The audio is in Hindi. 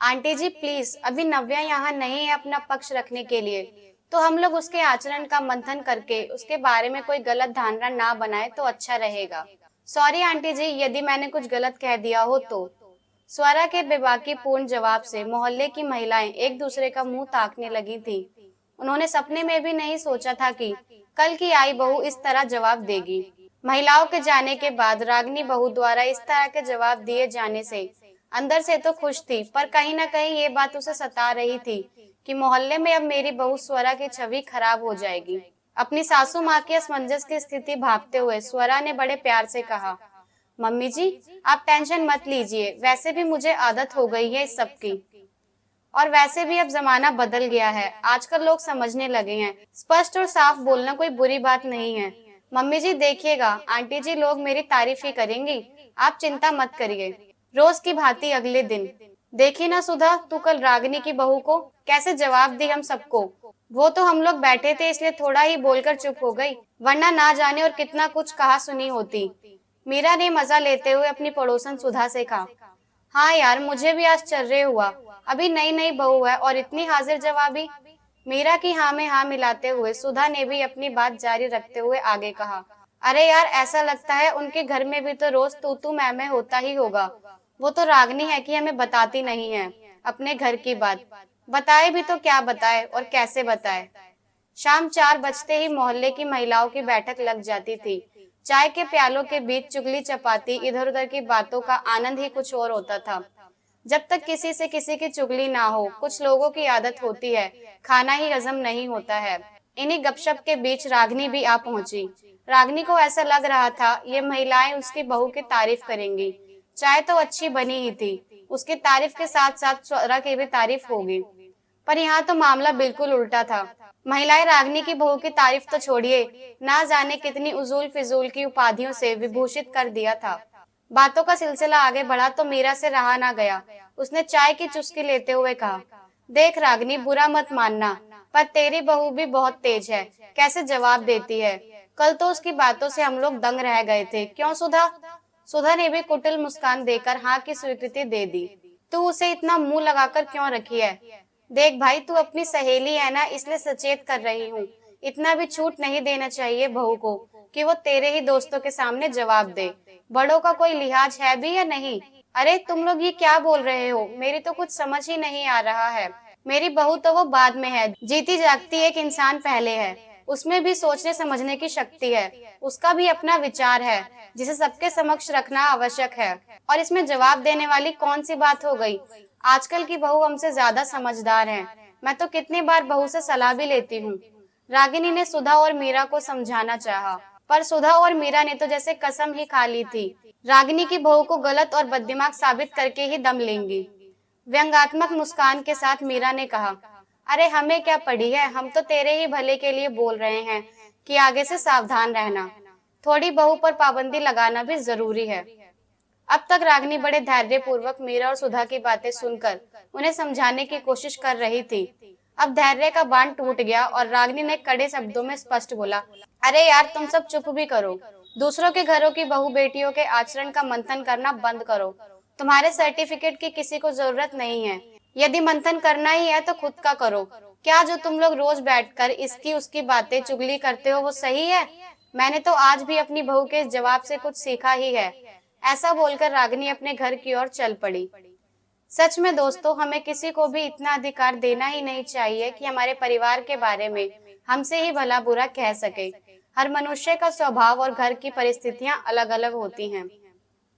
आंटी जी प्लीज, अभी नव्या यहाँ नहीं है अपना पक्ष रखने के लिए, तो हम लोग उसके आचरण का मंथन करके उसके बारे में कोई गलत धारणा ना बनाए तो अच्छा रहेगा। सॉरी आंटी जी, यदि मैंने कुछ गलत कह दिया हो तो। स्वरा के बेबाकी पूर्ण जवाब से मोहल्ले की महिलाएं एक दूसरे का मुंह ताकने लगी थीं। उन्होंने सपने में भी नहीं सोचा था कि कल की आई बहू इस तरह जवाब देगी। महिलाओं के जाने के बाद रागनी बहू द्वारा इस तरह के जवाब दिए जाने से अंदर से तो खुश थी, पर कहीं ना कहीं ये बात उसे सता रही थी कि मोहल्ले में अब मेरी बहू स्वरा की छवि खराब हो जाएगी। अपनी सासू माँ की असमंजस की स्थिति भांपते हुए स्वरा ने बड़े प्यार से कहा, मम्मी जी आप टेंशन मत लीजिए, वैसे भी मुझे आदत हो गई है इस सब की, और वैसे भी अब जमाना बदल गया है, आजकल लोग समझने लगे हैं, स्पष्ट और साफ बोलना कोई बुरी बात नहीं है। मम्मी जी देखिएगा आंटी जी लोग मेरी तारीफ ही करेंगी, आप चिंता मत करिए। रोज की भांति अगले दिन, देखी ना सुधा, तू कल रागिनी की बहू को कैसे जवाब दी हम सबको। वो तो हम लोग बैठे थे इसलिए थोड़ा ही बोलकर चुप हो गई, वरना ना जाने और कितना कुछ कहा सुनी होती। मीरा ने मजा लेते हुए अपनी पड़ोसन सुधा से कहा, हाँ यार मुझे भी आश्चर्य हुआ, अभी नई नई बहू है और इतनी हाजिर जवाबी। मीरा की हाँ में हाँ मिलाते हुए सुधा ने भी अपनी बात जारी रखते हुए आगे कहा, अरे यार ऐसा लगता है उनके घर में भी तो रोज तू तू मैं होता ही होगा। वो तो रागनी है कि हमें बताती नहीं है अपने घर की बात, बताए भी तो क्या बताए और कैसे बताए। शाम 4 बजते ही मोहल्ले की महिलाओं की बैठक लग जाती थी। चाय के प्यालों के बीच चुगली चपाती इधर उधर की बातों का आनंद ही कुछ और होता था। जब तक किसी से किसी की चुगली ना हो, कुछ लोगों की आदत होती है खाना ही हजम नहीं होता है। इन्हीं गपशप के बीच रागनी भी आ पहुंची। रागनी को ऐसा लग रहा था ये महिलाएं उसकी बहू की तारीफ करेंगी। चाय तो अच्छी बनी ही थी, उसकी तारीफ के साथ साथ स्वरा की भी तारीफ होगी। पर यहाँ तो मामला बिल्कुल उल्टा था। महिलाएं रागनी की बहू की तारीफ तो छोड़िए, ना जाने कितनी उजूल फिजूल की उपाधियों से विभूषित कर दिया था। बातों का सिलसिला आगे बढ़ा तो मीरा से रहा ना गया। उसने चाय की चुस्की लेते हुए कहा, देख रागनी बुरा मत मानना, पर तेरी बहू भी बहुत तेज है, कैसे जवाब देती है। कल तो उसकी बातों से हम लोग दंग रह गए थे, क्यों सुधा। सुधा ने भी कुटिल मुस्कान देकर हाँ की स्वीकृति दे दी। तू उसे इतना मुंह लगाकर क्यों रखी है। देख भाई तू अपनी सहेली है ना, इसलिए सचेत कर रही हूँ। इतना भी छूट नहीं देना चाहिए बहू को कि वो तेरे ही दोस्तों के सामने जवाब दे। बड़ों का कोई लिहाज है भी या नहीं। अरे तुम लोग ये क्या बोल रहे हो, मेरी तो कुछ समझ ही नहीं आ रहा है। मेरी बहू तो वो बाद में है, जीती जागती एक इंसान पहले है। उसमें भी सोचने समझने की शक्ति है, उसका भी अपना विचार है जिसे सबके समक्ष रखना आवश्यक है। और इसमें जवाब देने वाली कौन सी बात हो गई। आजकल की बहू हमसे ज्यादा समझदार है, मैं तो कितनी बार बहू से सलाह भी लेती हूँ। रागिनी ने सुधा और मीरा को समझाना चाहा, पर सुधा और मीरा ने तो जैसे कसम ही खा ली थी रागिनी की बहू को गलत और बददिमाग साबित करके ही दम लेंगी। व्यंग्यात्मक मुस्कान के साथ मीरा ने कहा, अरे हमें क्या पड़ी है, हम तो तेरे ही भले के लिए बोल रहे हैं कि आगे से सावधान रहना। थोड़ी बहू पर पाबंदी लगाना भी जरूरी है। अब तक रागिनी बड़े धैर्य पूर्वक मीरा और सुधा की बातें सुनकर उन्हें समझाने की कोशिश कर रही थी। अब धैर्य का बांध टूट गया और रागिनी ने कड़े शब्दों में स्पष्ट बोला, अरे यार तुम सब चुप भी करो। दूसरों के घरों की बहू बेटियों के आचरण का मंथन करना बंद करो। तुम्हारे सर्टिफिकेट की किसी को जरूरत नहीं है। यदि मंथन करना ही है तो खुद का करो। क्या जो तुम लोग रोज बैठकर इसकी उसकी बातें चुगली करते हो वो सही है। मैंने तो आज भी अपनी बहू के जवाब से कुछ सीखा ही है। ऐसा बोलकर रागिनी अपने घर की ओर चल पड़ी। सच में दोस्तों, हमें किसी को भी इतना अधिकार देना ही नहीं चाहिए कि हमारे परिवार के बारे में हमसे ही भला बुरा कह सके। हर मनुष्य का स्वभाव और घर की परिस्थितियां अलग अलग होती हैं।